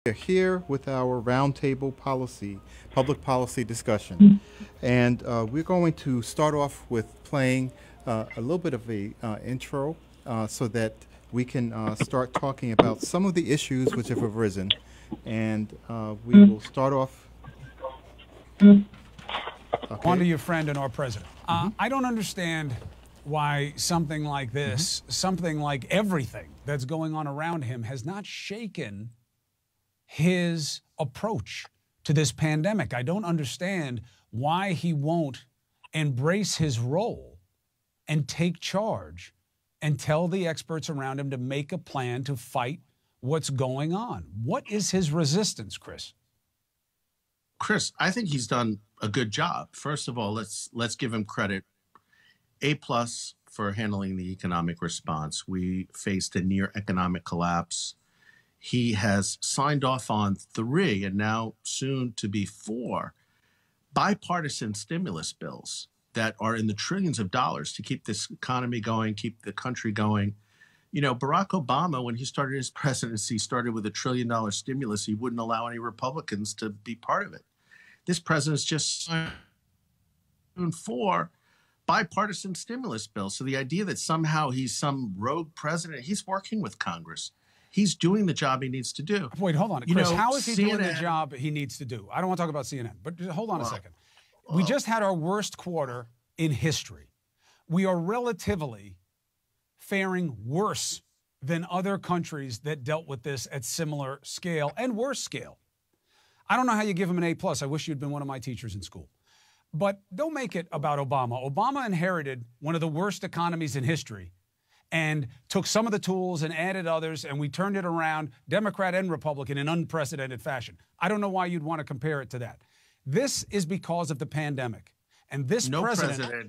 We're here with our roundtable public policy discussion. And we're going to start off with playing a little bit of a intro so that we can start talking about some of the issues which have arisen. And we will start off. On to your friend and our president. I don't understand why something like this, something like everything that's going on around him, has not shaken his approach to this pandemic. I don't understand why he won't embrace his role and take charge and tell the experts around him to make a plan to fight what's going on. What is his resistance, Chris? Chris, I think he's done a good job. First of all, let's give him credit. A+ for handling the economic response. We faced a near economic collapse. He has signed off on 3 and now soon to be 4 bipartisan stimulus bills that are in the trillions of dollars to keep this economy going, keep the country going. You know, Barack Obama, when he started his presidency, started with $1 trillion stimulus. He wouldn't allow any Republicans to be part of it. This president's just signed 4 bipartisan stimulus bills. So the idea that somehow he's some rogue president, he's working with Congress. He's doing the job he needs to do. Wait, hold on. Chris, how is he doing the job he needs to do? I don't want to talk about CNN, but just hold on a second. We just had our worst quarter in history. We are relatively faring worse than other countries that dealt with this at similar scale and worse scale. I don't know how you give him an A+. I wish you'd been one of my teachers in school. But don't make it about Obama. Obama inherited one of the worst economies in history and took some of the tools and added others, and we turned it around, Democrat and Republican, in unprecedented fashion. I don't know why you'd want to compare it to that. This is because of the pandemic. And this president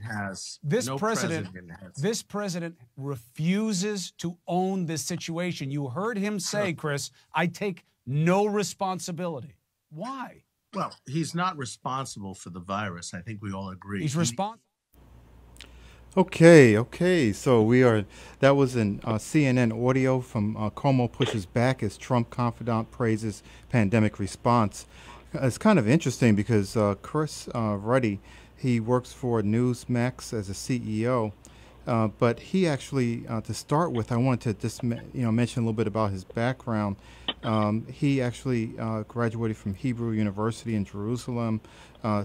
refuses to own this situation. You heard him say, Chris, I take no responsibility. Why? Well, he's not responsible for the virus. I think we all agree. He's responsible. Okay. So that was in CNN audio from Cuomo pushes back as Trump confidant praises pandemic response. It's kind of interesting because Chris Ruddy, he works for Newsmax as a CEO, but he actually, to start with, I wanted to just mention a little bit about his background. He actually graduated from Hebrew University in Jerusalem,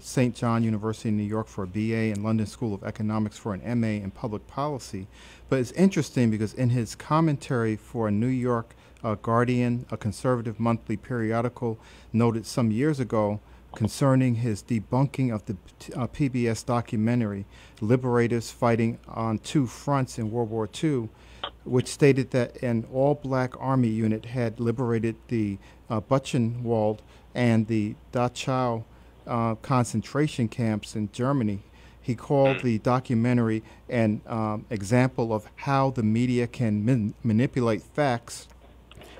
St. John University in New York for a BA, and London School of Economics for an MA in Public Policy. But it's interesting because in his commentary for a New York Guardian, a conservative monthly periodical, noted some years ago concerning his debunking of the PBS documentary, Liberators Fighting on Two Fronts in World War II, which stated that an all-black army unit had liberated the Buchenwald and the Dachau concentration camps in Germany. He called the documentary an example of how the media can manipulate facts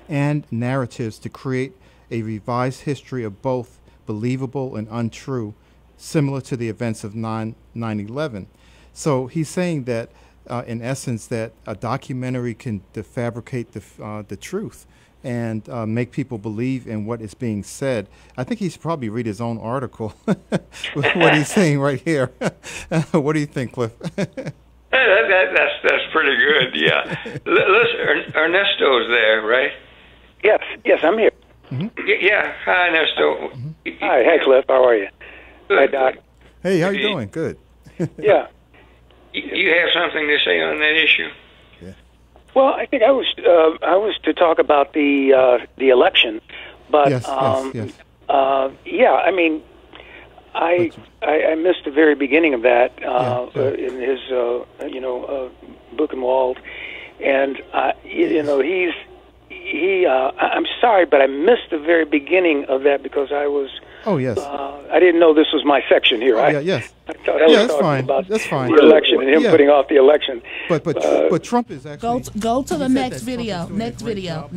and narratives to create a revised history of both believable and untrue, similar to the events of 9/11. So he's saying that, in essence, that a documentary can fabricate the truth and make people believe in what is being said. I think he should probably read his own article, what he's saying right here. What do you think, Cliff? That's pretty good, yeah. Listen, Ernesto's there, right? Yes, I'm here. Yeah, hi, Ernesto. Hi, hey, Cliff, how are you? Good. Hi, Doc. Hey, how you doing? Good. Yeah. You have something to say on that issue? Yeah. Well, I think I was to talk about the election, but yes. yeah, I mean, I missed the very beginning of that in his Buchenwald, and I'm sorry, but I missed the very beginning of that because I was. Oh yes. I didn't know this was my section here. Yes. I thought I was talking about that's fine. the election and him putting off the election. But Trump is actually. Go to the next video. Next video.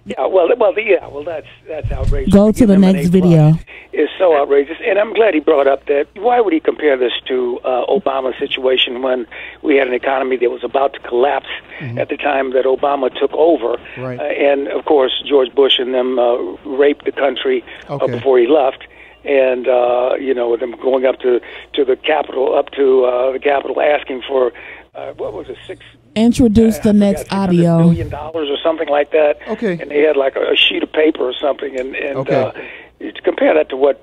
That's outrageous. Go to the next video. It's so outrageous, and I'm glad he brought up that. Why would he compare this to Obama's situation when we had an economy that was about to collapse at the time that Obama took over? Right. And of course, George Bush and them raped the country before he left. And them going up to the Capitol, asking for what was it, Introduce the next audio. $600 million or something like that. Okay. And they had like a sheet of paper or something, and to compare that to what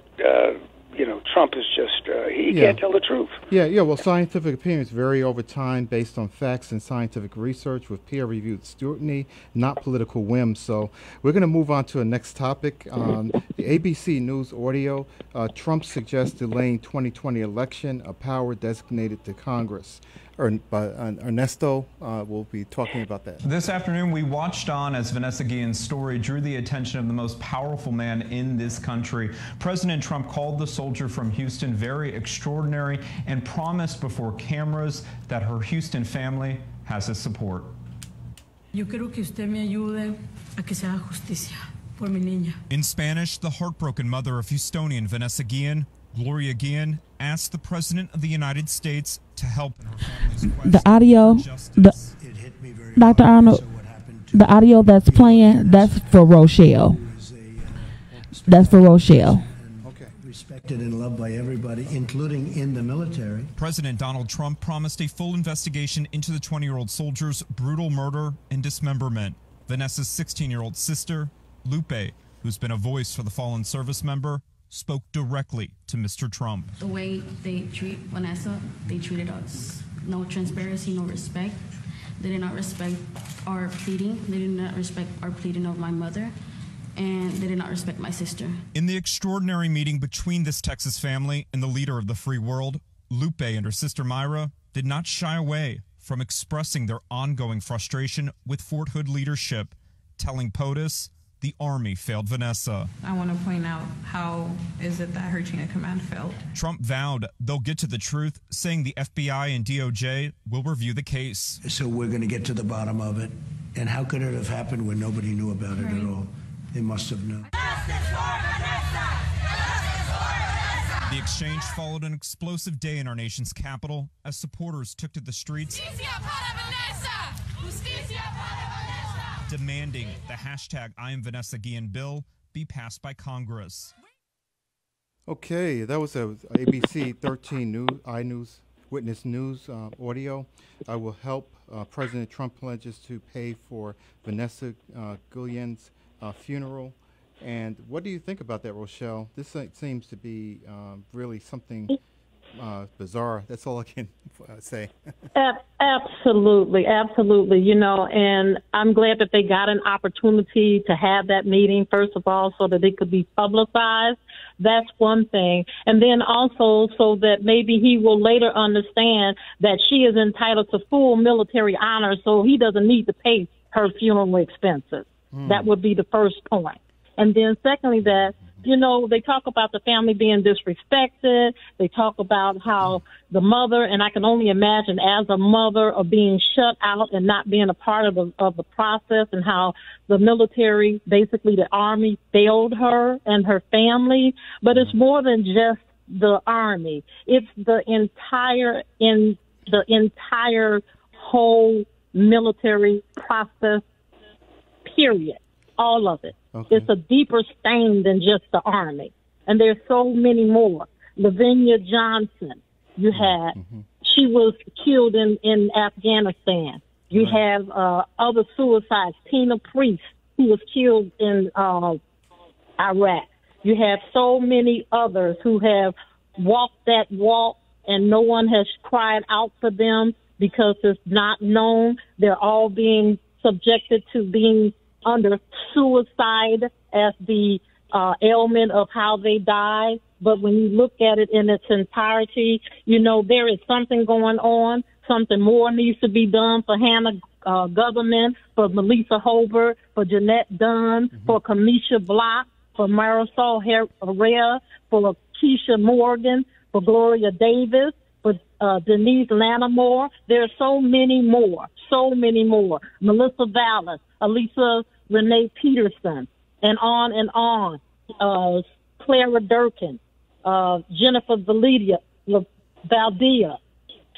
Trump is just he can't tell the truth. Yeah. Well, scientific opinions vary over time based on facts and scientific research with peer-reviewed scrutiny, not political whims. So we're going to move on to the next topic. The ABC News audio, Trump suggests delaying 2020 election, a power designated to Congress. Ernesto will be talking about that. This afternoon, we watched on as Vanessa Guillen's story drew the attention of the most powerful man in this country. President Trump called the soldier from Houston very extraordinary and promised before cameras that her Houston family has his support. Yo quiero que usted me ayude a que se haga justicia por mi niña. In Spanish, the heartbroken mother of Houstonian Vanessa Guillen, Gloria Guillen, asked the President of the United States to help in her family's quest The audio, Dr. Arnold, the audio that's playing, that's for Rochelle. That's for Rochelle. Respected and loved by everybody, including in the military. President Donald Trump promised a full investigation into the 20-year-old soldier's brutal murder and dismemberment. Vanessa's 16-year-old sister, Lupe, who's been a voice for the fallen service member, spoke directly to Mr. Trump. The way they treat Vanessa, they treated us. No transparency, no respect. They did not respect our pleading. They did not respect our pleading of my mother. And they did not respect my sister. In the extraordinary meeting between this Texas family and the leader of the free world, Lupe and her sister Myra did not shy away from expressing their ongoing frustration with Fort Hood leadership, telling POTUS the Army failed Vanessa. I want to point out how is it that her chain of command failed. Trump vowed they'll get to the truth, saying the FBI and DOJ will review the case. So we're going to get to the bottom of it. And how could it have happened when nobody knew about it at all? They must have known. The exchange followed an explosive day in our nation's capital as supporters took to the streets demanding the hashtag I Am Vanessa Guillen bill be passed by Congress. Okay, that was a ABC 13 News, iNews Witness News audio. I will help President Trump pledges to pay for Vanessa Guillen's funeral. And what do you think about that, Rochelle? This seems to be really something bizarre. That's all I can say. Absolutely. And I'm glad that they got an opportunity to have that meeting, first of all, so that it could be publicized. That's one thing. And then also so that maybe he will later understand that she is entitled to full military honor, so he doesn't need to pay her funeral expenses. That would be the first point. And then secondly, that, they talk about the family being disrespected. They talk about how the mother, and I can only imagine as a mother, of being shut out and not being a part of the process, and how the military, basically the Army, failed her and her family. But it's more than just the Army. It's the entire whole military process, period. All of it. Okay. It's a deeper stain than just the Army. And there's so many more. Lavinia Johnson, you had, she was killed in Afghanistan. You have other suicides. Tina Priest, who was killed in Iraq. You have so many others who have walked that walk, and no one has cried out for them because it's not known. They're all being subjected to being under suicide as the ailment of how they die. But when you look at it in its entirety, there is something going on. Something more needs to be done for Hannah Gutherman, for Melissa Hobart, for Jeanette Dunn, for Kamisha Block, for Marisol Herrera, for Keisha Morgan, for Gloria Davis, for Denise Lanamore. There are so many more. Melissa Vallis, Elisa Renee Peterson, and on, Clara Durkin, Jennifer Valdea.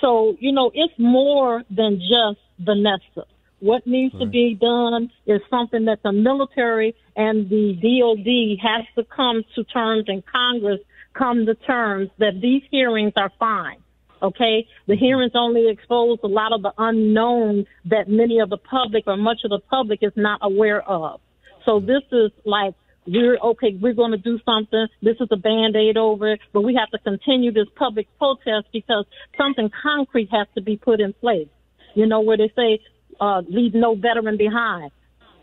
So, you know, it's more than just Vanessa. What needs to be done is something that the military and the DOD has to come to terms, and Congress come to terms that these hearings are fine. Okay? The hearings only expose a lot of the unknown that many of the public or much of the public is not aware of. So this is like, we're going to do something. This is a Band-Aid over it, but we have to continue this public protest because something concrete has to be put in place. You know, where they say, leave no veteran behind.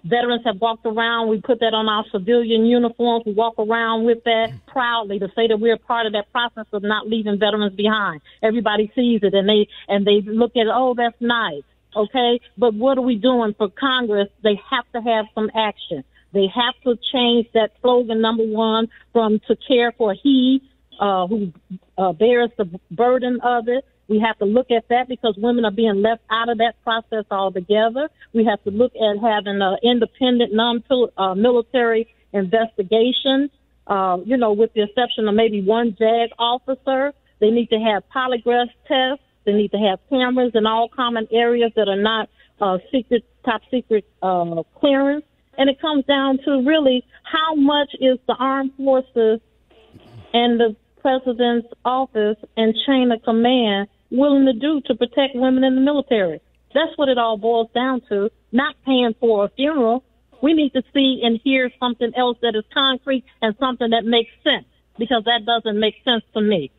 Veterans have walked around. We put that on our civilian uniforms. We walk around with that proudly to say that we're part of that process of not leaving veterans behind. Everybody sees it and they look at it, oh, that's nice. Okay. But what are we doing for Congress? They have to have some action. They have to change that slogan, number one, from to care for he who bears the burden of it. We have to look at that because women are being left out of that process altogether. We have to look at having an independent, non-military investigation, you know, with the exception of maybe one JAG officer. They need to have polygraph tests. They need to have cameras in all common areas that are not top secret clearance. And it comes down to really how much is the armed forces and the president's office and chain of command willing to do to protect women in the military. That's what it all boils down to, not paying for a funeral. We need to see and hear something else that is concrete and something that makes sense, because that doesn't make sense to me.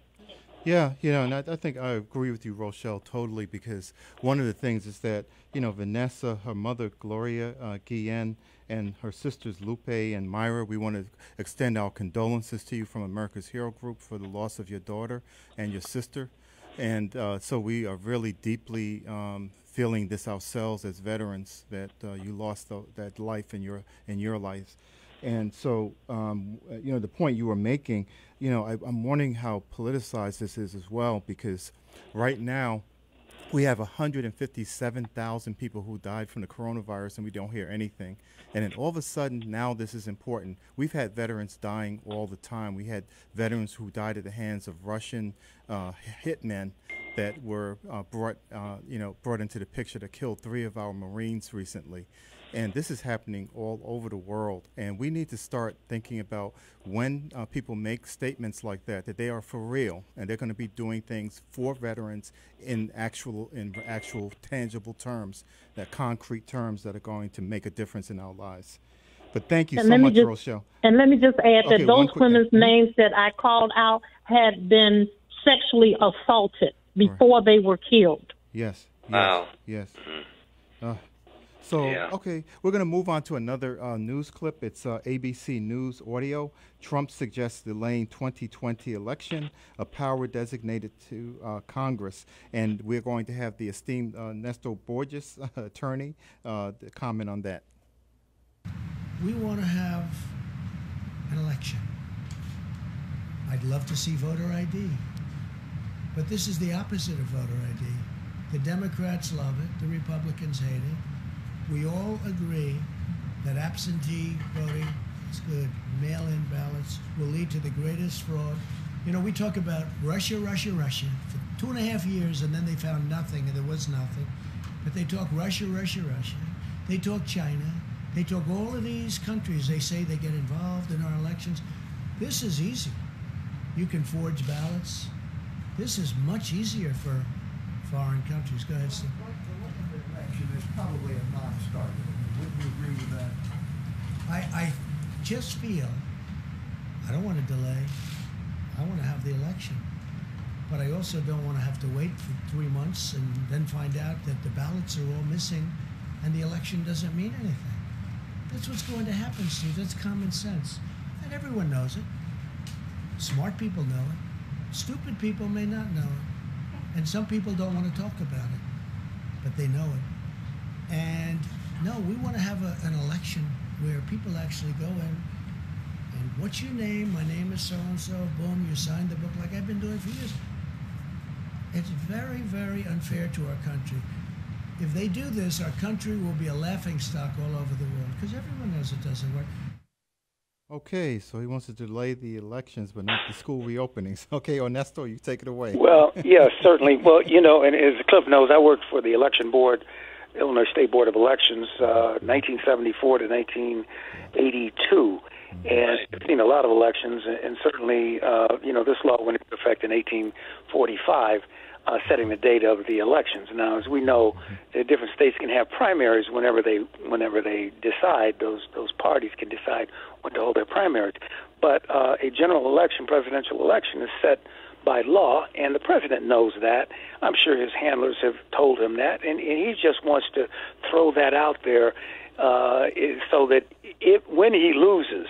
Yeah, you know, and I think I agree with you, Rochelle, totally, because one of the things is that, you know, Vanessa, her mother, Gloria Guillen, and her sisters, Lupe and Myra, we want to extend our condolences to you from America's Hero Group for the loss of your daughter and your sister. And so we are really deeply feeling this ourselves as veterans, that you lost that life in your life. And so, you know, the point you were making, you know, I'm wondering how politicized this is as well, because right now we have 157,000 people who died from the coronavirus and we don't hear anything. And then all of a sudden, now this is important. We've had veterans dying all the time. We had veterans who died at the hands of Russian hitmen that were brought into the picture that killed 3 of our Marines recently. And this is happening all over the world. And we need to start thinking about when people make statements like that they are for real and they're going to be doing things for veterans in actual tangible terms, that concrete terms that are going to make a difference in our lives. But thank you so much, Rochelle. And let me just add that those women's names that I called out had been sexually assaulted before they were killed. Yes. Wow. Yes. Okay, we're going to move on to another news clip. It's ABC News audio. Trump suggests delaying 2020 election, a power designated to Congress. And we're going to have the esteemed Nestor Borges, attorney, comment on that. We want to have an election. I'd love to see voter ID. But this is the opposite of voter ID. The Democrats love it. The Republicans hate it. We all agree that absentee voting is good. Mail-in ballots will lead to the greatest fraud. You know, we talk about Russia, Russia, Russia for 2.5 years, and then they found nothing, and there was nothing. But they talk Russia, Russia, Russia. They talk China. They talk all of these countries. They say they get involved in our elections. This is easy. You can forge ballots. This is much easier for foreign countries. Go ahead, Steve. Is probably a non-starter. Wouldn't you agree with that? I just feel I don't want to delay. I want to have the election. But I also don't want to have to wait for 3 months and then find out that the ballots are all missing and the election doesn't mean anything. That's what's going to happen, Steve. That's common sense. And everyone knows it. Smart people know it. Stupid people may not know it. And some people don't want to talk about it, but they know it. And no, we want to have an election where people actually go in and what's your name? My name is so-and-so. Boom, you signed the book like I've been doing for years. It's very, very unfair to our country. If they do this, our country will be a laughingstock all over the world because everyone knows it doesn't work. Okay, so he wants to delay the elections, but not the school reopenings. Okay, Ernesto, you take it away. Well, yes, certainly. Well, and as Cliff knows, I worked for the election board, Illinois State Board of Elections, 1974 to 1982, and I've seen a lot of elections, and certainly, this law went into effect in 1845. Setting the date of the elections. Now, as we know, different states can have primaries whenever they decide. Those parties can decide when to hold their primaries. But a general election, presidential election, is set by law, and the president knows that. I'm sure his handlers have told him that, and he just wants to throw that out there so that when he loses,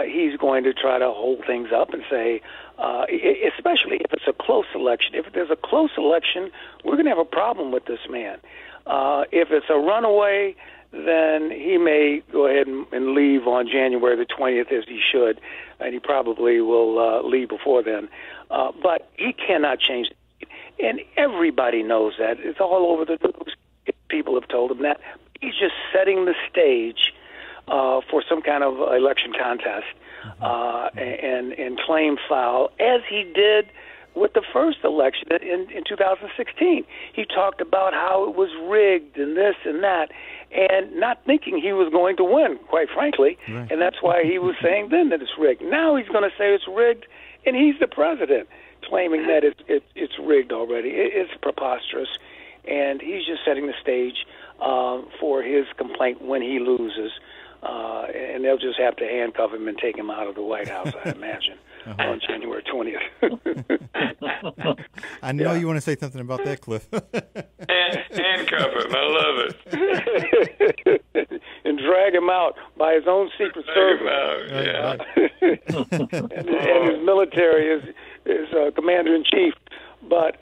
he's going to try to hold things up and say, especially if it's a close election. If there's a close election, we're going to have a problem with this man. If it's a runaway, then he may go ahead and leave on January the 20th, as he should, and he probably will leave before then. But he cannot change it. And everybody knows that. It's all over the news. People have told him that. He's just setting the stage for some kind of election contest and claim foul, as he did with the first election in 2016. He talked about how it was rigged and this and that, and not thinking he was going to win, quite frankly. Right. And that's why he was saying then that it's rigged. Now he's going to say it's rigged, and he's the president, claiming that it's rigged already. It's preposterous, and he's just setting the stage for his complaint when he loses. And they'll just have to handcuff him and take him out of the White House, I imagine, on January 20th. I know you want to say something about that, Cliff. Handcuff him. I love it. And drag him out by his own Secret Service. And his military is commander-in-chief. But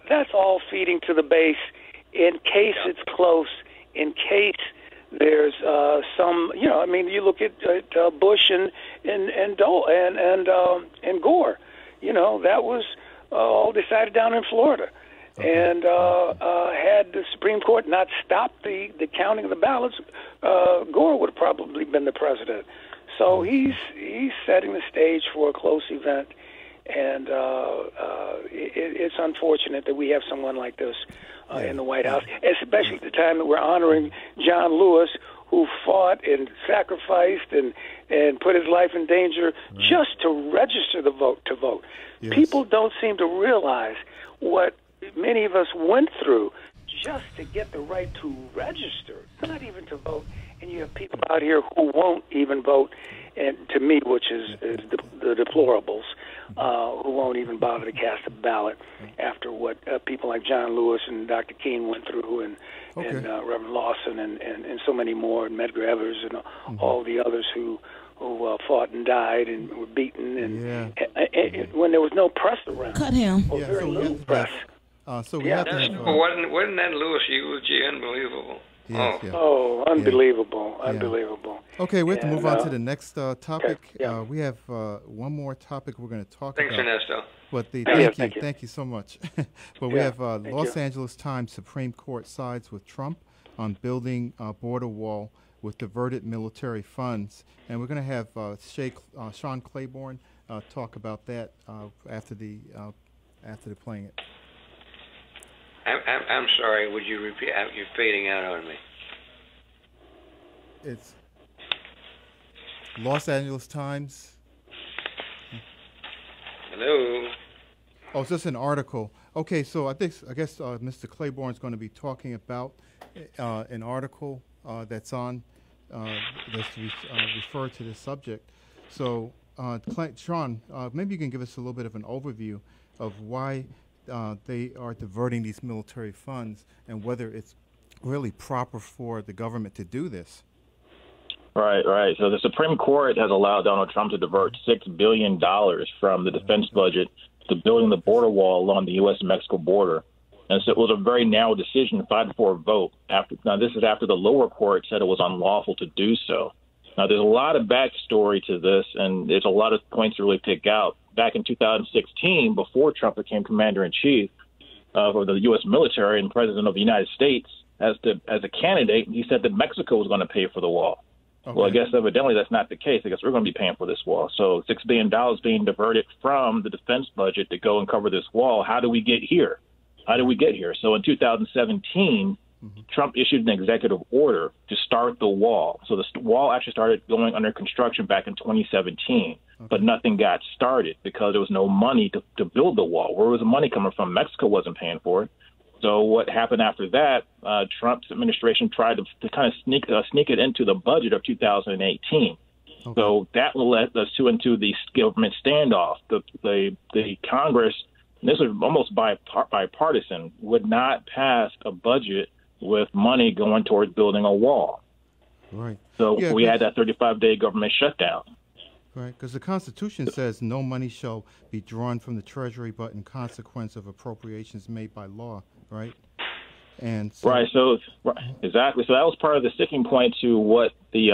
that's all feeding to the base in case it's close, in case there's some, you look at Bush and Gore. That was all decided down in Florida. Okay. And had the Supreme Court not stopped the counting of the ballots, Gore would have probably been the president. So he's setting the stage for a close event, and it's unfortunate that we have someone like this in the White House, especially at the time that we're honoring John Lewis, who fought and sacrificed and put his life in danger just to register to vote. Yes. People don't seem to realize what many of us went through just to get the right to register, not even to vote. And you have people out here who won't even vote, and to me, which is the deplorables, who won't even bother to cast a ballot after what people like John Lewis and Dr. King went through, and Reverend Lawson and so many more, and Medgar Evers and all the others who fought and died and were beaten, and when there was no press around. Cut him. Or very little press. So we have to have, wasn't that Lewis eulogy unbelievable? Yes, unbelievable. Yeah. Unbelievable. Okay, we have to move on to the next topic. Okay. We have one more topic we're going to talk about. Thanks, Ernesto. But thank you so much. But we have Los Angeles Times Supreme Court sides with Trump on building a border wall with diverted military funds, and we're going to have Sean Claiborne talk about that after the playing it. I'm sorry. Would you repeat? You're fading out on me. It's Los Angeles Times. Hello. Oh, it's just an article. Okay, so I guess Mr. Claiborne is going to be talking about an article that's on that's referred to this subject. So, Sean, maybe you can give us a little bit of an overview of why they are diverting these military funds and whether it's really proper for the government to do this. Right. So the Supreme Court has allowed Donald Trump to divert $6 billion from the defense budget to building the border wall along the U.S. and Mexico border. And so it was a very narrow decision, 5-4 vote. Now, this is after the lower court said it was unlawful to do so. Now, there's a lot of backstory to this, and there's a lot of points to really pick out. Back in 2016, before Trump became commander-in-chief of the U.S. military and president of the United States, as a candidate, he said that Mexico was going to pay for the wall. Okay. Well, I guess evidently that's not the case. I guess we're going to be paying for this wall. So $6 billion being diverted from the defense budget to go and cover this wall. How do we get here? How did we get here? So in 2017, Trump issued an executive order to start the wall. So the wall actually started going under construction back in 2017, but nothing got started because there was no money to build the wall. Where was the money coming from? Mexico wasn't paying for it. So what happened after that, Trump's administration tried to kind of sneak it into the budget of 2018. Okay. So that led us into the government standoff. The Congress, and this was almost bipartisan, would not pass a budget with money going towards building a wall. Right. So we had that 35-day government shutdown. Right, because the Constitution says no money shall be drawn from the Treasury but in consequence of appropriations made by law, right? And so, exactly. So that was part of the sticking point to what the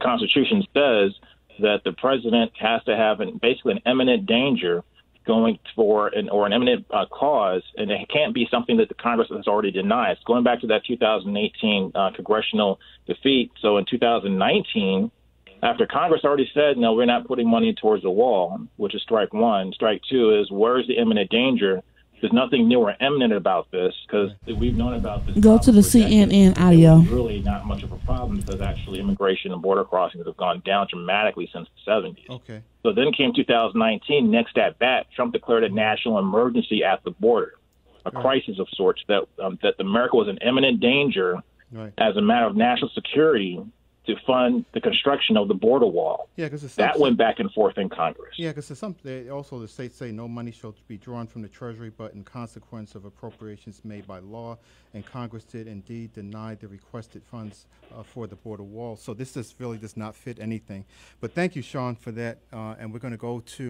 Constitution says, that the president has to have basically an imminent danger going for an imminent cause, and it can't be something that the Congress has already denied. It's going back to that 2018 congressional defeat. So in 2019, after Congress already said, no, we're not putting money towards the wall, which is strike one. Strike two is, where's the imminent danger? There's nothing new or imminent about this, because we've known about this. Go to the CNN audio. Really not much of a problem, because actually immigration and border crossings have gone down dramatically since the 70s. Okay. So then came 2019, next at bat, Trump declared a national emergency at the border, a crisis of sorts, that America was in imminent danger as a matter of national security to fund the construction of the border wall. Yeah, because that went back and forth in Congress. Yeah, because also the states say no money shall be drawn from the Treasury, but in consequence of appropriations made by law. And Congress did indeed deny the requested funds for the border wall. So this really does not fit anything. But thank you, Sean, for that. And we're going to go to